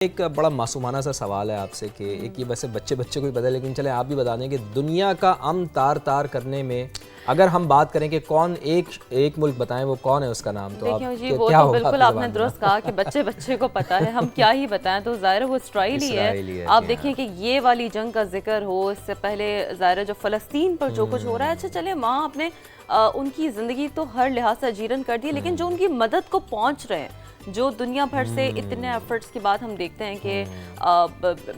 ایک بڑا معصومانہ سا سوال ہے آپ سے کہ ایک یہ ویسے بچے کو ہی پتہ ہے، لیکن چلیں آپ بھی بتا دیں کہ دنیا کا امن تار کرنے میں اگر ہم بات کریں کہ کون ایک ملک بتائیں وہ کون ہے اس کا نام، تو دیکھیں جی وہ تو بالکل آپ نے درست کہا کہ بچے کو پتہ ہے، ہم کیا ہی بتائیں، تو ظاہر وہ اسرائیل ہی ہے۔ آپ دیکھیں کہ یہ والی جنگ کا ذکر ہو، اس سے پہلے ظاہر جو فلسطین پر جو کچھ ہو رہا ہے، اچھا چلے وہاں اپنے ان کی زندگی تو ہر لحاظ سے اجیرن کر دی، لیکن جو ان کی مدد کو پہنچ رہے ہیں، جو دنیا بھر سے اتنے ایفرٹس کے بعد ہم دیکھتے ہیں کہ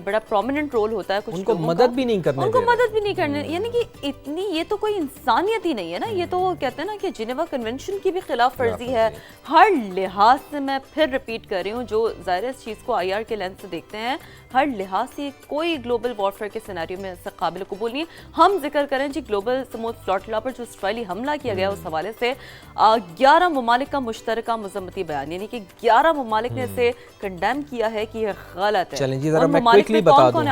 بڑا پرومیننٹ رول ہوتا ہے کچھ ان کو لوگوں مدد بھی نہیں کرنے، ان کو مدد بھی نہیں کرنے، یعنی کہ اتنی یہ تو کوئی انسانیت ہی نہیں ہے نا، یہ تو کہتے ہیں نا کہ جنیوا کنونشن کی بھی خلاف ورزی ہے ہر لحاظ سے۔ میں پھر ریپیٹ کر رہی ہوں، جو ظاہر اس چیز کو آئی آر کے لینس سے دیکھتے ہیں، ہر لحاظ سے کوئی گلوبل وارفیئر کے سیناریو میں قابل قبول نہیں ہے۔ ہم ذکر کریں جی گلوبل سموتھ سلاٹلا پر جو اسرائیلی حملہ کیا گیا، اس حوالے سے 11 ممالک کا مشترکہ مذمتی بیان، یعنی کہ 11 ممالک نے اسے کنڈیم کیا ہے کہ یہ غلط ہے۔ چلیں جی ذرا میں کوئکلی بتا دوں،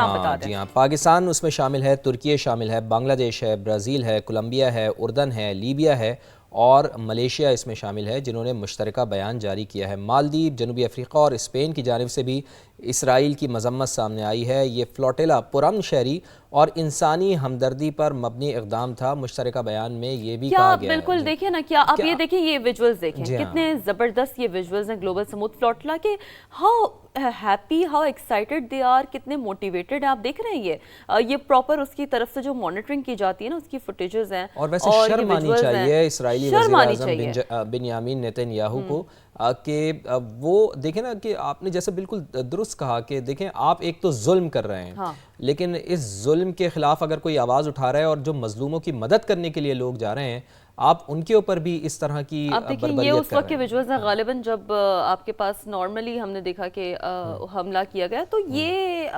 جی ہاں، پاکستان اس میں شامل ہے، ترکیہ شامل ہے، بنگلہ دیش ہے، برازیل ہے، کولمبیا ہے، اردن ہے، لیبیا ہے اور ملیشیا اس میں شامل ہے جنہوں نے مشترکہ بیان جاری کیا ہے۔ مالدیپ، جنوبی افریقہ اور اسپین کی جانب سے بھی اسرائیل کی مذمت سامنے آئی ہے۔ یہ فلوٹیلا پرامن شہری اور انسانی ہمدردی پر مبنی اقدام تھا۔ مشترکہ بیان میں یہ بھی کہا گیا ہے، بالکل دیکھیں نا، کیا آپ یہ دیکھیں، یہ ویجولز دیکھیں کتنے زبردست یہ ویجولز ہیں گلوبل سموتھ فلوٹلا کے، how happy, how excited they are, کتنے موٹیویٹڈ ہیں۔ آپ دیکھ رہے ہیں یہ پراپر اس کی طرف سے جو مانیٹرنگ کی جاتی ہے نا، اس کی فوٹیجز ہیں، اور ویسے شرم آنی چاہیے اسرائیلی وزیر اعظم بنیامین نیتن یاہو کو کہ وہ دیکھیں نا کہ آپ نے جیسے بالکل درست کہا کہ دیکھیں آپ ایک تو ظلم کر رہے ہیں، لیکن اس ظلم کے خلاف اگر کوئی آواز اٹھا رہا ہے اور جو مظلوموں کی مدد کرنے کے لیے لوگ جا رہے ہیں، آپ ان کے اوپر بھی اس طرح کی بربریت کر رہے ہیں۔ یہ اس وقت کے ویجولز ہیں غالباً جب آپ کے پاس نارملی ہم نے دیکھا کہ حملہ کیا گیا، تو یہ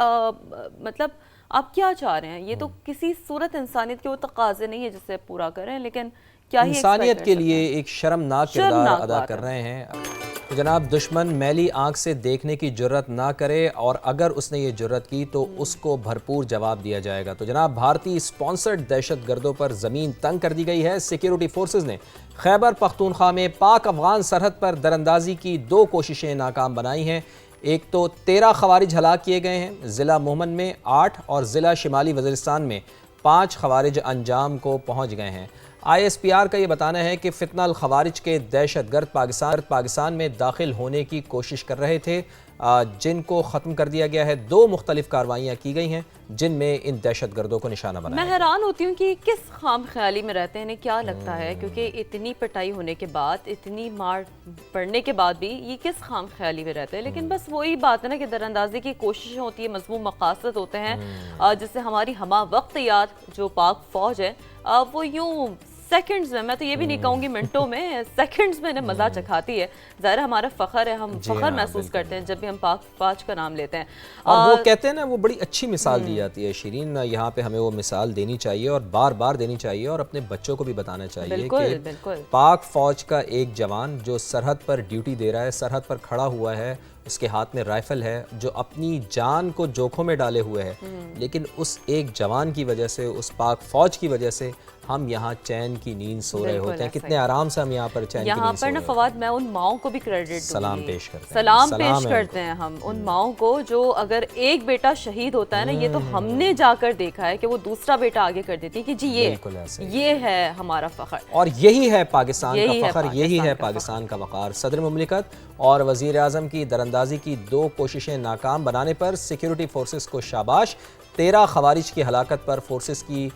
مطلب آپ کیا چاہ رہے ہیں؟ یہ تو کسی صورت انسانیت کے وہ تقاضے نہیں ہے جسے پورا کریں، لیکن کیا ہی انسانیت کے لیے ایک شرمناک کردار ادا کر رہے ہیں۔ تو جناب دشمن میلی آنکھ سے دیکھنے کی جرت نہ کرے، اور اگر اس نے یہ جرت کی تو اس کو بھرپور جواب دیا جائے گا۔ تو جناب بھارتی اسپانسرڈ دہشت گردوں پر زمین تنگ کر دی گئی ہے۔ سیکیورٹی فورسز نے خیبر پختونخوا میں پاک افغان سرحد پر دراندازی کی 2 کوششیں ناکام بنائی ہیں۔ ایک تو 13 خوارج ہلاک کیے گئے ہیں، ضلع مومن میں 8 اور ضلع شمالی وزیرستان میں 5 خوارج انجام کو پہنچ گئے ہیں۔ آئی ایس پی آر کا یہ بتانا ہے کہ فتنہ الخوارج کے دہشت گرد پاکستان میں داخل ہونے کی کوشش کر رہے تھے، جن کو ختم کر دیا گیا ہے۔ 2 مختلف کارروائیاں کی گئی ہیں جن میں ان دہشت گردوں کو نشانہ بنایا۔ میں حیران ہوتی ہوں کہ کس خام خیالی میں رہتے ہیں، انہیں کیا لگتا ہے، کیونکہ اتنی پٹائی ہونے کے بعد، اتنی مار پڑنے کے بعد بھی یہ کس خام خیالی میں رہتے ہیں۔ لیکن بس وہی بات ہے نا کہ دراندازی کی کوششیں ہوتی ہیں، مضموم مقاصد ہوتے ہیں، جس سے ہماری ہمہ وقت یاد جو پاک فوج ہے وہ یوں سیکنڈز میں تو یہ بھی نہیں کہوں گی منٹوں میں، سیکنڈز میں انہیں مزہ چکھاتی ہے۔ ظاہر ہمارا فخر ہے، ہم فخر محسوس کرتے ہیں جب بھی ہم پاک فوج کا نام لیتے ہیں۔ اور وہ کہتے ہیں نا، وہ بڑی اچھی مثال دی جاتی ہے شیرین، یہاں پہ ہمیں وہ مثال دینی چاہیے اور بار بار دینی چاہیے، اور اپنے بچوں کو بھی بتانا چاہیے کہ پاک فوج کا ایک جوان جو سرحد پر ڈیوٹی دے رہا ہے، سرحد پر کھڑا ہوا ہے، اس کے ہاتھ میں رائفل ہے، جو اپنی جان کو جوکھوں میں ڈالے ہوئے ہے، لیکن اس ایک جوان کی وجہ سے، اس پاک فوج کی وجہ سے ہم یہاں چین کی نیند سو رہے ہوتے ہیں۔ کتنے آرام سے ہم یہاں پر چین کی نیند سو رہے ہوتے ہیں۔ یہاں پر نا فواد، میں ان ماؤں کو بھی کریڈٹ سلام پیش کرتے ہیں، سلام پیش کرتے ہیں ہم ان ماؤں کو، جو اگر ایک بیٹا شہید ہوتا ہے نا، یہ تو ہم نے جا کر دیکھا ہے کہ وہ دوسرا بیٹا آگے کر دیتی کہ جی یہ ہے ہمارا فخر، اور یہی ہے پاکستان کا فخر، یہی ہے پاکستان کا وقار۔ صدر مملکت اور وزیر اعظم کی دراندازی کی 2 کوششیں ناکام بنانے پر سیکیورٹی فورسز کو شاباش۔ 13 خوارج کی ہلاکت پر فورسز کی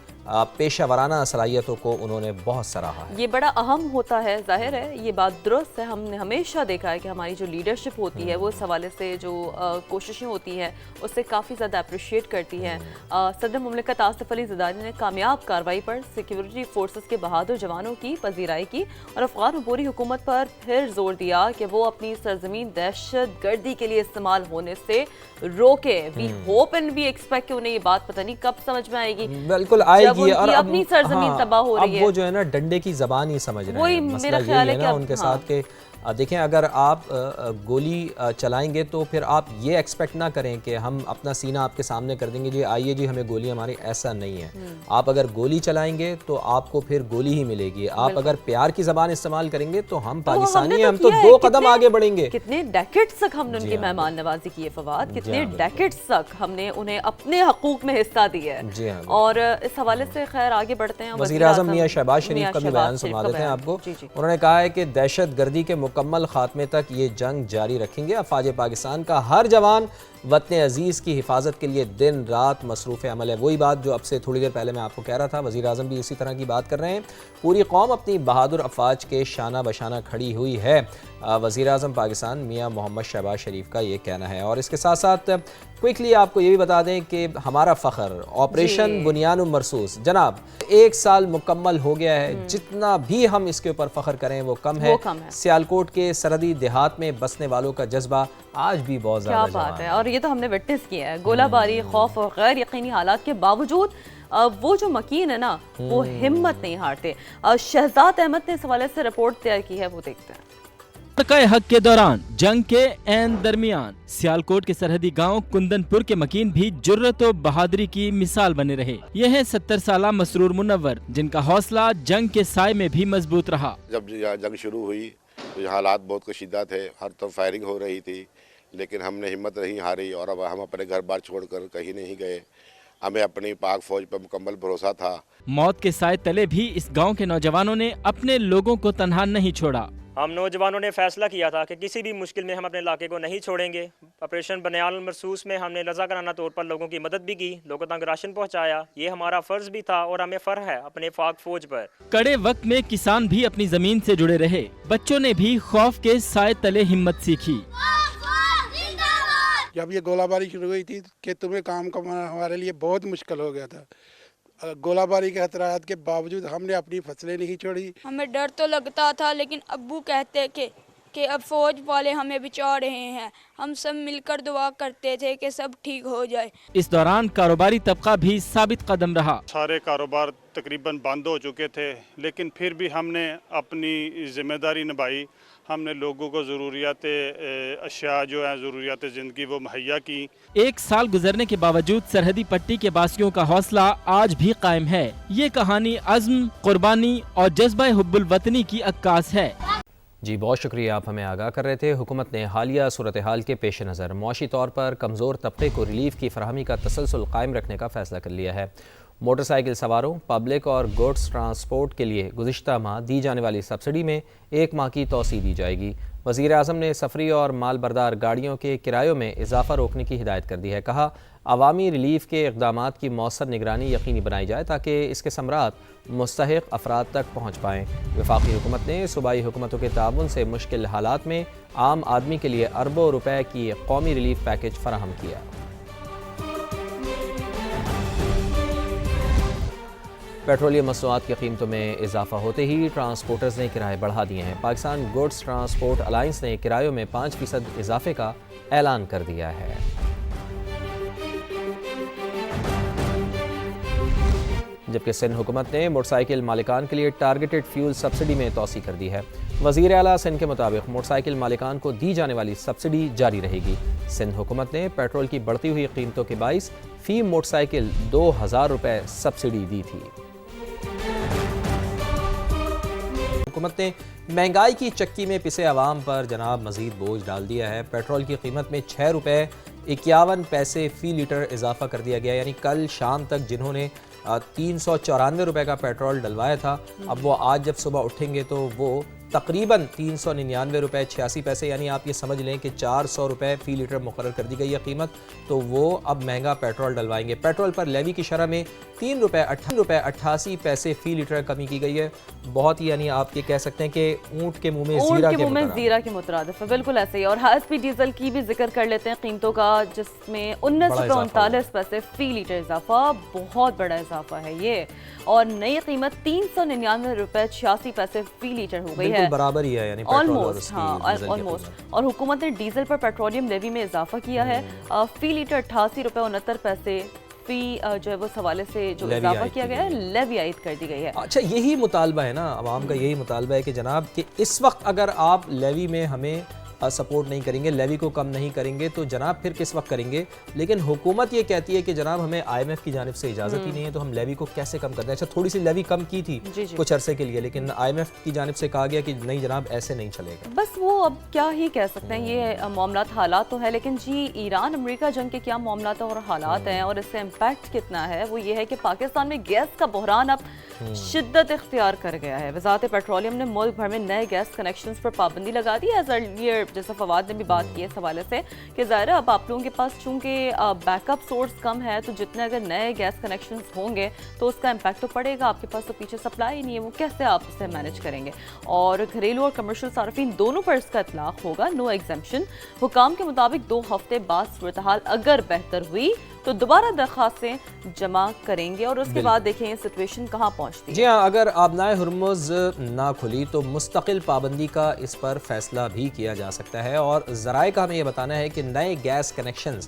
پیشہ ورانہ صلاحیتوں کو انہوں نے بہت سراہا ہے۔ یہ بڑا اہم ہوتا ہے، ظاہر ہے یہ بات درست ہے۔ ہم نے ہمیشہ دیکھا ہے کہ ہماری جو لیڈرشپ ہوتی ہے وہ اس حوالے سے جو کوششیں ہوتی ہیں اس سے کافی زیادہ اپریشیٹ کرتی ہے۔ صدر مملکت آصف علی زرداری نے کامیاب کارروائی پر سیکیورٹی فورسز کے بہادر جوانوں کی پذیرائی کی اور افغان عبوری حکومت پر پھر زور دیا کہ وہ اپنی سرزمین دہشت گردی کے لیے استعمال ہونے سے روکے۔ We hope and we expect کہ انہیں یہ بات پتہ نہیں کب سمجھ میں آئے گی، بالکل آئے گی، اور اپنی سرزمین تباہ ہو رہی ہے۔ اب وہ جو ہے نا ڈنڈے کی زبان ہی سمجھ رہے ہیں۔ وہی میرا خیال ہے کہ ان کے ساتھ کہ دیکھیں اگر آپ گولی چلائیں گے تو پھر آپ یہ ایکسپیکٹ نہ کریں کہ ہم اپنا سینہ آپ کے سامنے کر دیں گے جی آئیے جی ہمیں گولی ہماری، ایسا نہیں ہے. آپ اگر گولی چلائیں گے تو آپ کو پھر گولی ہی ملے گی. آپ اگر پیار کی زبان استعمال کریں گے تو ہم پاکستانی ہیں، ہم تو 2 قدم آگے بڑھیں گے. کتنے ڈیکیڈز تک ہم نے ان کی مہمان نوازی کی ہے فواد، کتنے ڈیکیڈز تک ہم نے انہیں اپنے حقوق میں حصہ دیا ہے. اور اس حوالے سے خیر آگے بڑھتے ہیں. وزیر اعظم میاں شہباز شریف کا بھی بیان سنا دیتے ہیں آپ کو. انہوں نے کہا ہے کہ دہشت گردی کے مکمل خاتمے تک یہ جنگ جاری رکھیں گے. افواج پاکستان کا ہر جوان وطن عزیز کی حفاظت کے لیے دن رات مصروف عمل ہے. وہی بات جو اب سے تھوڑی دیر پہلے میں آپ کو کہہ رہا تھا، وزیر اعظم بھی اسی طرح کی بات کر رہے ہیں. پوری قوم اپنی بہادر افواج کے شانہ بشانہ کھڑی ہوئی ہے. وزیر اعظم پاکستان میاں محمد شہباز شریف کا یہ کہنا ہے. اور اس کے ساتھ ساتھ کوئکلی آپ کو یہ بھی بتا دیں کہ ہمارا فخر آپریشن بنیان مرصوص جناب 1 سال مکمل ہو گیا ہے. جتنا بھی ہم اس کے اوپر فخر کریں وہ کم ہے. سیالکوٹ کے سرحدی دیہات میں بسنے والوں کا جذبہ آج بھی بہت زیادہ کیا بات ہے. اور یہ تو ہم نے وٹنس کیا ہے. گولہ باری، خوف اور غیر یقینی حالات کے باوجود وہ جو مکین ہے نا وہ ہمت نہیں ہارتے. شہزاد احمد نے اس حوالے سے رپورٹ تیار کی ہے، وہ دیکھتے ہیں. معرکہ حق کے دوران جنگ کے عین درمیان سیالکوٹ کے سرحدی گاؤں کندن پور کے مکین بھی جرت و بہادری کی مثال بنے رہے. یہ ہیں 70 سالہ مسرور منور، جن کا حوصلہ جنگ کے سائے میں بھی مضبوط رہا. جب جنگ شروع ہوئی تو یہ حالات بہت کشیدہ تھے، ہر طرف فائرنگ ہو رہی تھی، لیکن ہم نے ہمت نہیں ہاری اور اب ہم اپنے گھر بار چھوڑ کر کہیں نہیں گئے. ہمیں اپنی پاک فوج پر مکمل بھروسہ تھا. موت کے سائے تلے بھی اس گاؤں کے نوجوانوں نے اپنے لوگوں کو تنہا نہیں چھوڑا. ہم نوجوانوں نے فیصلہ کیا تھا کہ کسی بھی مشکل میں ہم اپنے علاقے کو نہیں چھوڑیں گے. آپریشن بنیان مرصوص میں ہم نے رضاکارانہ طور پر لوگوں کی مدد بھی کی، لوگوں تک راشن پہنچایا. یہ ہمارا فرض بھی تھا اور ہمیں فخر ہے اپنے پاک فوج پر. کڑے وقت میں کسان بھی اپنی زمین سے جڑے رہے. بچوں نے بھی خوف کے سائے تلے ہمت سیکھی. جب یہ گولہ باری شروع ہوئی تھی کہ تمہیں کام کرنا ہمارے لیے بہت مشکل ہو گیا تھا. گولہ باری کے خطرات کے باوجود ہم نے اپنی فصلیں نہیں چھوڑی. ہمیں ڈر تو لگتا تھا، لیکن ابو کہتے کہ اب فوج والے ہمیں بچا رہے ہیں. ہم سب مل کر دعا کرتے تھے کہ سب ٹھیک ہو جائے. اس دوران کاروباری طبقہ بھی ثابت قدم رہا. سارے کاروبار تقریباً بند ہو چکے تھے، لیکن پھر بھی ہم نے اپنی ذمہ داری نبھائی. ہم نے لوگوں کو ضروریات اشیاء جو ہیں، ضروریات زندگی وہ مہیا کی. 1 سال گزرنے کے باوجود سرحدی پٹی کے باسیوں کا حوصلہ آج بھی قائم ہے. یہ کہانی عزم، قربانی اور جذبہ حب الوطنی کی عکاس ہے. جی بہت شکریہ، آپ ہمیں آگاہ کر رہے تھے. حکومت نے حالیہ صورتحال کے پیش نظر معاشی طور پر کمزور طبقے کو ریلیف کی فراہمی کا تسلسل قائم رکھنے کا فیصلہ کر لیا ہے. موٹر سائیکل سواروں، پبلک اور گوڈز ٹرانسپورٹ کے لیے گزشتہ ماہ دی جانے والی سبسڈی میں 1 ماہ کی توسیع دی جائے گی. وزیر اعظم نے سفری اور مال بردار گاڑیوں کے کرایوں میں اضافہ روکنے کی ہدایت کر دی ہے. کہا عوامی ریلیف کے اقدامات کی مؤثر نگرانی یقینی بنائی جائے تاکہ اس کے ثمرات مستحق افراد تک پہنچ پائیں. وفاقی حکومت نے صوبائی حکومتوں کے تعاون سے مشکل حالات میں عام آدمی کے لیے اربوں روپے کی قومی ریلیف پیکج فراہم کیا. پیٹرولیم مصنوعات کی قیمتوں میں اضافہ ہوتے ہی ٹرانسپورٹرز نے کرائے بڑھا دیے ہیں. پاکستان گوڈز ٹرانسپورٹ الائنس نے کرایوں میں 5% اضافے کا اعلان کر دیا ہے. جبکہ سندھ حکومت نے موٹر سائیکل مالکان کے لیے ٹارگیٹڈ فیول سبسڈی میں توسیع کر دی ہے. وزیر اعلیٰ سندھ کے مطابق موٹر سائیکل مالکان کو دی جانے والی سبسڈی جاری رہے گی. سندھ حکومت نے پیٹرول کی بڑھتی ہوئی قیمتوں کے باعث فی موٹر سائیکل 2000 روپے سبسڈی دی تھی. حکومت نے مہنگائی کی چکی میں پسے عوام پر جناب مزید بوجھ ڈال دیا ہے. پیٹرول کی قیمت میں 6 روپے 51 پیسے فی لیٹر اضافہ کر دیا گیا. یعنی کل شام تک جنہوں نے 394 روپے کا پیٹرول ڈلوایا تھا، اب وہ آج جب صبح اٹھیں گے تو وہ تقریباً 399 روپے 86 پیسے، یعنی آپ یہ سمجھ لیں کہ 400 روپے فی لیٹر مقرر کر دی گئی ہے قیمت. تو وہ اب مہنگا پیٹرول ڈلوائیں گے. پیٹرول پر لیوی کی شرح میں 3 روپے 88 پیسے فی لیٹر کمی کی گئی ہے. بہت ہی یعنی آپ یہ کہہ سکتے ہیں کہ اونٹ کے منہ میں زیرہ کے مترادف ہے. بالکل ایسے ہی. اور ہائی اسپیڈ ڈیزل کی بھی ذکر کر لیتے ہیں قیمتوں کا، جس میں 19.39 پیسے فی لیٹر اضافہ، بہت بڑا اضافہ ہے یہ. اور نئی قیمت 399 روپے 86 پیسے فی لیٹر ہو گئی ہے. برابر ہی ہے، یعنی آلموسٹ. اور حکومت نے ڈیزل پر پیٹرولیم لیوی میں اضافہ کیا ہے. فی لیٹر 88 روپے 69 پیسے فی جو ہے وہ اس حوالے سے جو لیوی اضافہ عائد کیا کی گیا ہے گئی لیوی عائد کر دی گئی ہے. اچھا یہی مطالبہ ہے نا عوام کا، یہی مطالبہ ہے کہ جناب کہ اس وقت اگر آپ لیوی میں ہمیں سپورٹ نہیں کریں گے، لیوی کو کم نہیں کریں گے تو جناب پھر کس وقت کریں گے؟ لیکن حکومت یہ کہتی ہے کہ جناب ہمیں آئی ایم ایف کی جانب سے اجازت ہی نہیں ہے تو ہم لیوی کو کیسے کم کرتے ہیں. اچھا تھوڑی سی لیوی کم کی تھی کچھ عرصے کے لیے، لیکن آئی ایم ایف کی جانب سے کہا گیا کہ نہیں جناب ایسے نہیں چلے گا. بس وہ اب کیا ہی کہہ سکتے ہیں، یہ معاملات حالات تو ہے. لیکن جی ایران امریکہ جنگ کے کیا معاملات اور حالات ہیں اور اس سے امپیکٹ کتنا ہے، وہ یہ ہے کہ پاکستان میں گیس کا بحران اب شدت اختیار کر گیا ہے. وزارت پیٹرولیم نے ملک بھر میں نئے گیس کنیکشنز پر پابندی لگا دی ہے. ایز ارلیئر جیسا فواد نے بھی بات کی ہے اس حوالے سے کہ ظاہر ہے اب آپ لوگوں کے پاس چونکہ بیک اپ سورس کم ہے تو جتنے اگر نئے گیس کنیکشنز ہوں گے تو اس کا امپیکٹ تو پڑے گا. آپ کے پاس تو پیچھے سپلائی نہیں ہے، وہ کیسے آپ اسے مینیج کریں گے؟ اور گھریلو اور کمرشل صارفین دونوں پر اس کا اطلاق ہوگا، نو ایگزمپشن. حکام کے مطابق 2 ہفتے بعد صورتحال اگر بہتر ہوئی تو دوبارہ درخواستیں جمع کریں گے اور اس کے بعد دیکھیں یہ سچویشن کہاں پہنچتی ہے. جی ہاں، اگر آبنائے ہرمز نہ کھلی تو مستقل پابندی کا اس پر فیصلہ بھی کیا جا سکتا ہے. اور ذرائع کا ہمیں یہ بتانا ہے کہ نئے گیس کنیکشنز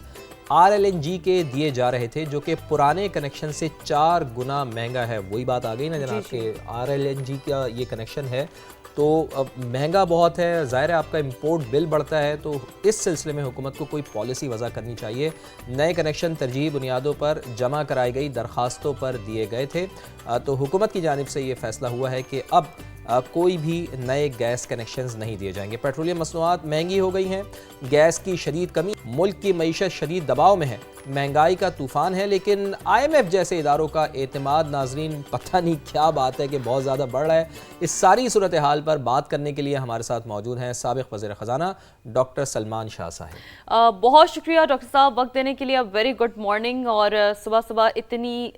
RLNG کے دیے جا رہے تھے جو کہ پرانے کنیکشن سے 4 گنا مہنگا ہے. وہی بات آ گئی نا جناب کہ RLNG کا یہ کنیکشن ہے تو مہنگا بہت ہے، ظاہر ہے آپ کا امپورٹ بل بڑھتا ہے. تو اس سلسلے میں حکومت کو کوئی پالیسی وضع کرنی چاہیے. نئے کنیکشن ترجیحی بنیادوں پر جمع کرائی گئی درخواستوں پر دیے گئے تھے تو حکومت کی جانب سے یہ فیصلہ ہوا ہے کہ اب کوئی بھی نئے گیس کنیکشنز نہیں دیے جائیں گے. پیٹرولیم مصنوعات مہنگی ہو گئی ہیں، گیس کی شدید کمی، ملک کی معیشت شدید دباؤ میں ہے، مہنگائی کا طوفان ہے. لیکن آئی ایم ایف جیسے اداروں کا اعتماد ناظرین پتہ نہیں کیا بات ہے کہ بہت زیادہ بڑھ رہا ہے. اس ساری صورتحال پر بات کرنے کے لیے ہمارے ساتھ موجود ہیں سابق وزیر خزانہ ڈاکٹر سلمان شاہ صاحب. بہت شکریہ ڈاکٹر صاحب وقت دینے کے لیے. Very good morning. اور صبح صبح اتنی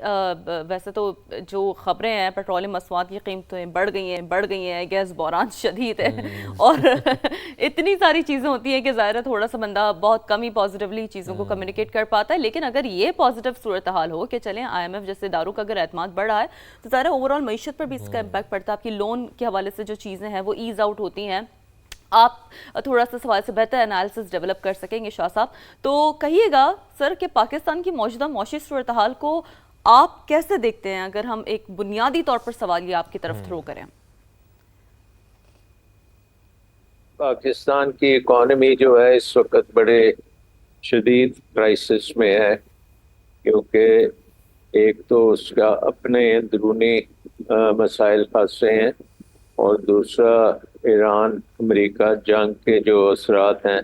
ویسے تو جو خبریں ہیں پیٹرولیم مصنوعات کی قیمتیں بڑھ گئی ہیں، گیس بحران شدید ہے اور اتنی ساری چیزیں ہوتی ہیں کہ ظاہر ہے تھوڑا سا بندہ بہت کم ہی پازیٹیولی چیزوں کو کمیونیکیٹ کر پاتا ہے. لیکن اگر یہ پازیٹیو صورتحال ہو کہ چلیں آئی ایم ایف جیسے اداروں کا اگر اعتماد بڑھ رہا ہے تو ظاہر ہے اوور آل معیشت پر بھی اس کا امپیکٹ پڑتا ہے. آپ کی لون کے حوالے سے جو چیزیں ہیں وہ ایز آؤٹ ہوتی ہیں، آپ تھوڑا سا سوال سے بہتر انالیسس ڈیولپ کر سکیں گے. شاہ صاحب تو کہیے گا سر کہ پاکستان کی موجودہ معاشی صورتحال کو آپ کیسے دیکھتے ہیں اگر ہم ایک بنیادی طور پر سوال یہ آپ کی طرف تھرو کریں؟ پاکستان کی اکانومی جو ہے اس وقت بڑے شدید کرائسس میں ہے، کیونکہ ایک تو اس کا اپنے اندرونی مسائل خاصے ہیں اور دوسرا ایران امریکہ جنگ کے جو اثرات ہیں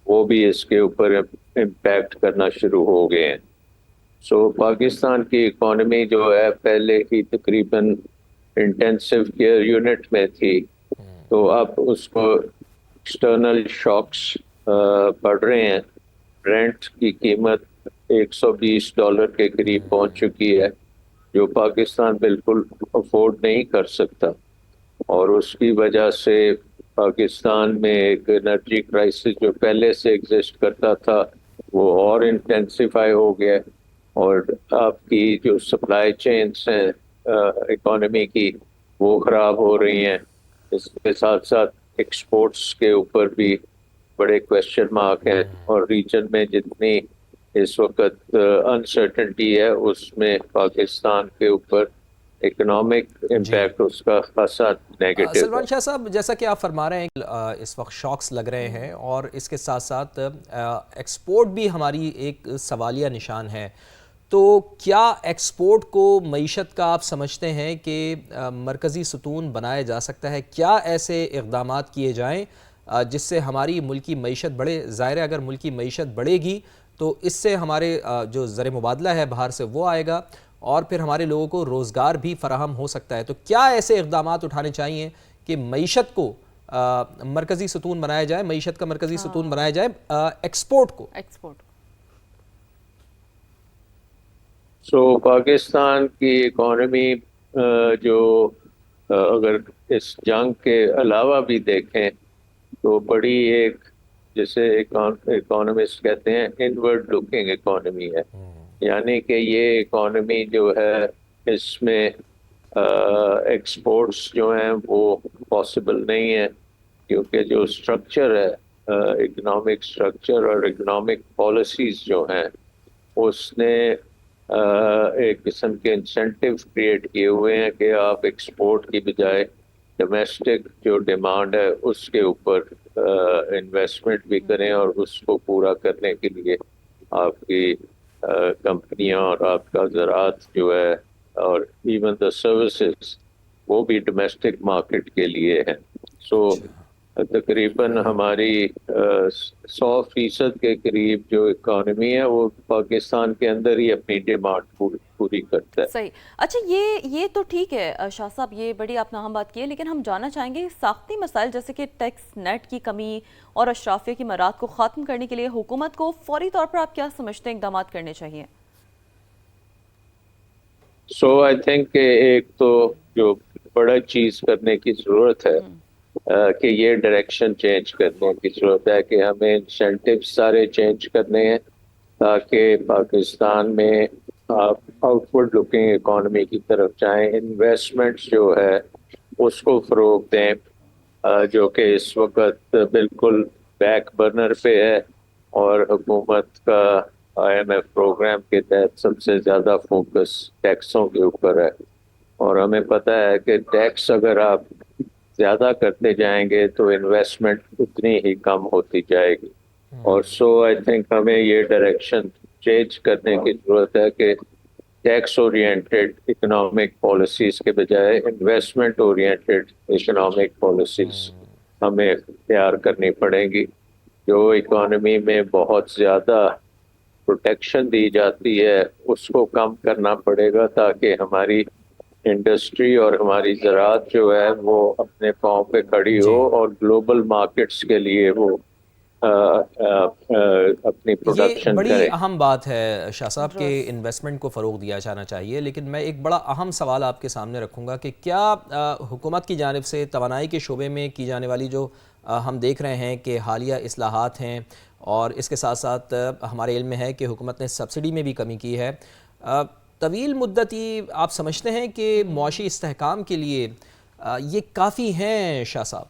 وہ بھی اس کے اوپر امپیکٹ کرنا شروع ہو گئے ہیں. سو پاکستان کی اکانومی جو ہے پہلے ہی تقریباً انٹینسو کیئر یونٹ میں تھی، تو اب اس کو ایکسٹرنل شاکس پڑ رہے ہیں. رینٹ کی قیمت $120 کے قریب پہنچ چکی ہے جو پاکستان بالکل افورڈ نہیں کر سکتا، اور اس کی وجہ سے پاکستان میں ایک انرجی کرائسس جو پہلے سے ایگزسٹ کرتا تھا وہ اور انٹینسیفائی ہو گیا، اور آپ کی جو سپلائی چینس ہیں اکانومی کی وہ خراب ہو رہی ہیں. اس کے ساتھ ساتھ ایکسپورٹس کے اوپر بھی بڑے کویسچن مارک ہیں، اور ریجن میں جتنی اس وقت انسرٹنٹی ہے اس میں پاکستان کے اوپر اکنامک امپیکٹ اس کا خاصا نیگیٹو ہے. سلمان شاہ صاحب جیسا کہ آپ فرما رہے ہیں اس وقت شاکس لگ رہے ہیں اور اس کے ساتھ ساتھ ایکسپورٹ بھی ہماری ایک سوالیہ نشان ہے، تو کیا ایکسپورٹ کو معیشت کا آپ سمجھتے ہیں کہ مرکزی ستون بنایا جا سکتا ہے؟ کیا ایسے اقدامات کیے جائیں جس سے ہماری ملکی معیشت بڑھے؟ ظاہر ہے اگر ملکی معیشت بڑھے گی تو اس سے ہمارے جو زر مبادلہ ہے باہر سے وہ آئے گا اور پھر ہمارے لوگوں کو روزگار بھی فراہم ہو سکتا ہے. تو کیا ایسے اقدامات اٹھانے چاہیے کہ معیشت کو مرکزی ستون بنایا جائے، معیشت کا مرکزی ستون بنایا جائے ایکسپورٹ کو؟ پاکستان کی اکانومی جو اگر اس جنگ کے علاوہ بھی دیکھیں تو بڑی ایک جسے اکانومسٹ کہتے ہیں انورڈ لکنگ اکانومی ہے. یعنی کہ یہ اکانومی جو ہے اس میں ایکسپورٹس جو ہیں وہ پاسبل نہیں ہے، کیونکہ جو اسٹرکچر ہے اکنامک اسٹرکچر اور اکنامک پالیسیز جو ہیں اس نے ایک قسم کے انسینٹیو کریٹ کیے ہوئے ہیں کہ آپ ایکسپورٹ کی بجائے ڈومیسٹک جو ڈیمانڈ ہے اس کے اوپر انویسٹمنٹ بھی کریں، اور اس کو پورا کرنے کے لیے آپ کی کمپنیاں اور آپ کا زراعت جو ہے اور ایون دا سروسز وہ بھی ڈومیسٹک مارکیٹ کے لیے ہیں. سو تقریباً ہماری 100% کے قریب جو اکانومی ہے وہ پاکستان کے اندر ہی اپنی ڈیمانڈ پوری کرتا ہے. صحیح. اچھا یہ تو ٹھیک ہے شاہ صاحب، یہ بڑی آپ نے اہم بات کی ہے، لیکن ہم جاننا چاہیں گے ساختی مسائل جیسے کہ ٹیکس نیٹ کی کمی اور اشرافیہ کی مراعات کو ختم کرنے کے لیے حکومت کو فوری طور پر آپ کیا سمجھتے ہیں اقدامات کرنے چاہیے؟ آئی تھنک کہ ایک تو جو بڑا چیز کرنے کی ضرورت ہے کہ یہ ڈائریکشن چینج کرنے کی ضرورت ہے کہ ہمیں انسینٹیو سارے چینج کرنے ہیں تاکہ پاکستان میں آپ آؤٹ ورڈ لکنگ اکانومی کی طرف جائیں. انویسٹمنٹس جو ہے اس کو فروغ دیں جو کہ اس وقت بالکل بیک برنر پہ ہے، اور حکومت کا IMF پروگرام کے تحت سب سے زیادہ فوکس ٹیکسوں کے اوپر ہے، اور ہمیں پتہ ہے کہ ٹیکس اگر آپ زیادہ کرتے جائیں گے تو انویسٹمنٹ اتنی ہی کم ہوتی جائے گی. اور آئی تھنک ہمیں یہ ڈائریکشن چینج کرنے کی ضرورت ہے کہ ٹیکس اورینٹیڈ اکنامک پالیسیز کے بجائے انویسٹمنٹ اورینٹیڈ اکنامک پالیسیز ہمیں اختیار کرنی پڑیں گی. جو اکانومی میں بہت زیادہ پروٹیکشن دی جاتی ہے اس کو کم کرنا پڑے گا تاکہ ہماری انڈسٹری اور ہماری زراعت جو ہے وہ اپنے پاؤں پہ کھڑی ہو اور گلوبل مارکیٹس کے لیے وہ اپنی پروڈکشن کرے. یہ بڑی اہم بات ہے شاہ صاحب کہ انویسٹمنٹ کو فروغ دیا جانا چاہیے، لیکن میں ایک بڑا اہم سوال آپ کے سامنے رکھوں گا کہ کیا حکومت کی جانب سے توانائی کے شعبے میں کی جانے والی جو ہم دیکھ رہے ہیں کہ حالیہ اصلاحات ہیں، اور اس کے ساتھ ساتھ ہمارے علم میں ہے کہ حکومت نے سبسڈی میں بھی کمی کی ہے، طویل مدتی آپ سمجھتے ہیں کہ معاشی استحکام کے لیے یہ کافی ہیں شاہ صاحب؟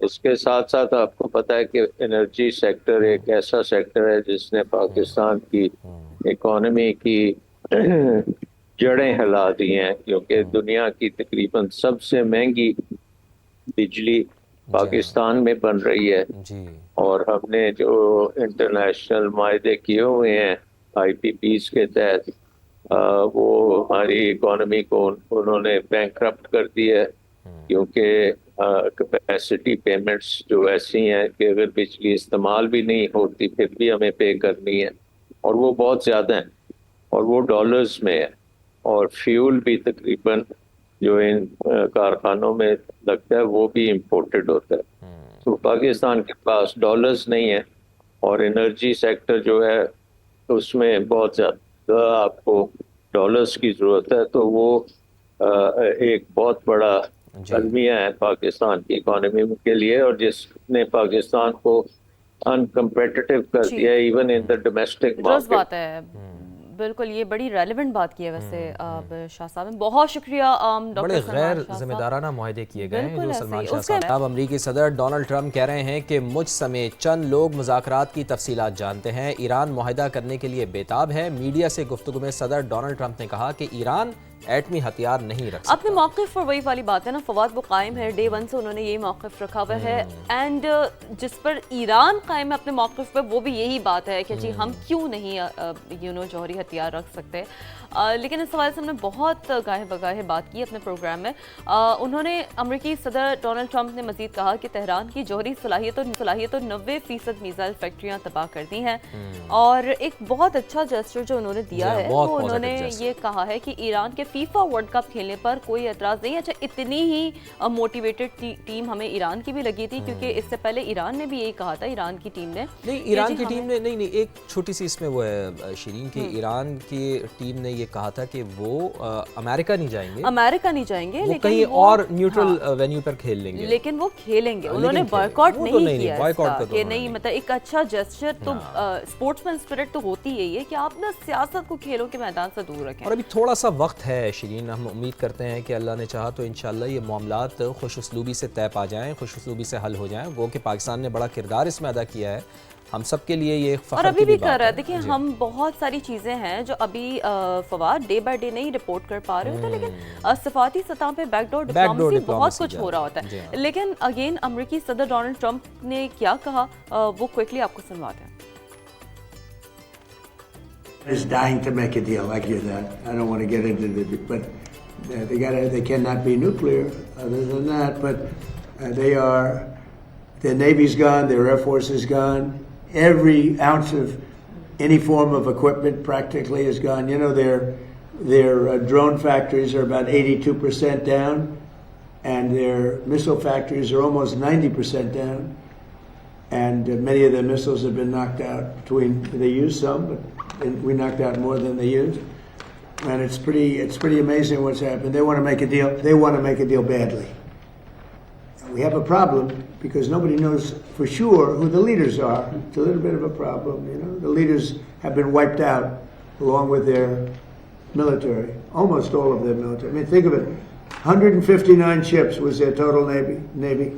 اس کے ساتھ ساتھ آپ کو پتہ ہے کہ انرجی سیکٹر ایک ایسا سیکٹر ہے جس نے پاکستان کی اکانومی کی جڑیں ہلا دی ہیں، کیونکہ دنیا کی تقریباً سب سے مہنگی بجلی پاکستان میں بن رہی ہے، اور ہم نے جو انٹرنیشنل معاہدے کیے ہوئے ہیں IPPs کے تحت وہ ہماری اکانومی کو انہوں نے بینکرپٹ کر دی ہے، کیونکہ کیپیسٹی پیمنٹس جو ایسی ہیں کہ اگر بجلی استعمال بھی نہیں ہوتی پھر بھی ہمیں پے کرنی ہے، اور وہ بہت زیادہ ہیں، اور وہ ڈالرز میں ہے، اور فیول بھی تقریباً جو ان کارخانوں میں لگتا ہے وہ بھی امپورٹڈ ہوتا ہے. تو پاکستان کے پاس ڈالرز نہیں ہے، اور انرجی سیکٹر جو ہے اس میں بہت زیادہ آپ کو ڈالرز کی ضرورت ہے. تو وہ ایک بہت بڑا المیہ ہے پاکستان کی اکانومی کے لیے، اور جس نے پاکستان کو انکمپیٹیٹو کر دیا ہے even in the domestic market. بات ہے بالکل، یہ بڑی ریلیونٹ بات کی ہے ویسے شاہ صاحب. بہت شکریہ. بڑے غیر ذمہ دارانہ معاہدے کیے گئے ہیں جو سلمان شاہ صاحب. امریکی صدر ڈونلڈ ٹرمپ کہہ رہے ہیں کہ مجھ سمیت چند لوگ مذاکرات کی تفصیلات جانتے ہیں، ایران معاہدہ کرنے کے لیے بےتاب ہے. میڈیا سے گفتگو میں صدر ڈونلڈ ٹرمپ نے کہا کہ ایران ایٹمی ہتھیار نہیں رکھ سکتا. اپنے موقف پر وہی والی بات ہے نا فواد، وہ قائم ہے ڈے ون سے، انہوں نے یہی موقف رکھا ہوا ہے، اینڈ جس پر ایران قائم ہے اپنے موقف پہ وہ بھی یہی بات ہے کہ جی ہم کیوں نہیں جوہری ہتھیار رکھ سکتے. لیکن اس حوالے سے ہم نے بہت گاہے بگاہے بات کی اپنے پروگرام میں. انہوں نے امریکی صدر ڈونلڈ ٹرمپ نے مزید کہا کہ تہران کی جوہری صلاحیت اور 90% میزائل فیکٹریاں تباہ کر دی ہیں، اور ایک بہت اچھا جسچر جو انہوں نے دیا ہے وہ انہوں نے یہ کہا ہے کہ ایران کے فیفا ورلڈ کپ کھیلنے پر کوئی اعتراض نہیں. اچھا اتنی ہی موٹیویٹڈ ٹیم ہمیں ایران کی بھی لگی تھی، کیونکہ اس سے پہلے ایران نے بھی یہی کہا تھا، ایران کی ٹیم نے ایران کی ٹیم نے نہیں ایک چھوٹی سی اس میں وہ ہے شیرین کی ایران کی ٹیم نے یہ کہا تھا کہ وہ امریکہ نہیں جائیں گے لیکن کہیں اور نیوٹرل وینیو پر کھیل لیں گے، لیکن وہ کھیلیں گے. انہوں نے بائیکاٹ نہیں کیا کہ نہیں، مطلب ایک اچھا جسچر. تو اسپورٹس مین اسپرٹ تو ہوتی یہی ہے کہ آپ نا سیاست کو کھیلوں کے میدان سے دور رکھیں. اور ابھی تھوڑا سا وقت ہے شیرین، ہم امید کرتے ہیں کہ اللہ نے چاہا تو انشاءاللہ یہ معاملات خوش اسلوبی سے طے پا جائیں، خوش اسلوبی سے حل ہو جائیں. وہ کہ پاکستان نے بڑا کردار اس میں ادا کیا ہے، ہم سب کے لیے یہ فخر اور ابھی کی بھی بات کر رہا ہے. ہے. دیکھیں جی. ہم بہت ساری چیزیں ہیں جو ابھی فواد ڈے بائی ڈے نہیں رپورٹ کر پا رہے ہوتے, لیکن صفاتی سطح پہ بیک ڈور ڈپلومیسی بہت کچھ ہو رہا ہوتا ہے. لیکن اگین امریکی صدر ڈونلڈ ٹرمپ نے کیا کہا وہ کوئکلی آپ کو سنواتے ہیں. is dying to make a deal. I hear that. I don't want to get into it, but they cannot be nuclear. Other than that, but their Navy's gone, their Air Force is gone. Every ounce of any form of equipment practically is gone. You know, their drone factories are about 82% down, and their missile factories are almost 90% down. And many of their missiles have been knocked out. They used some, but we knocked out more than they used. And it's pretty amazing what's happened. They want to make a deal. They want to make a deal badly. We have a problem because nobody knows for sure who the leaders are. It's a little bit of a problem, you know. The leaders have been wiped out along with their military, almost all of their military. I mean, think of it. 159 ships was their total Navy.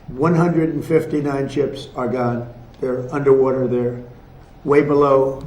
159 ships are gone. They're underwater. They're way below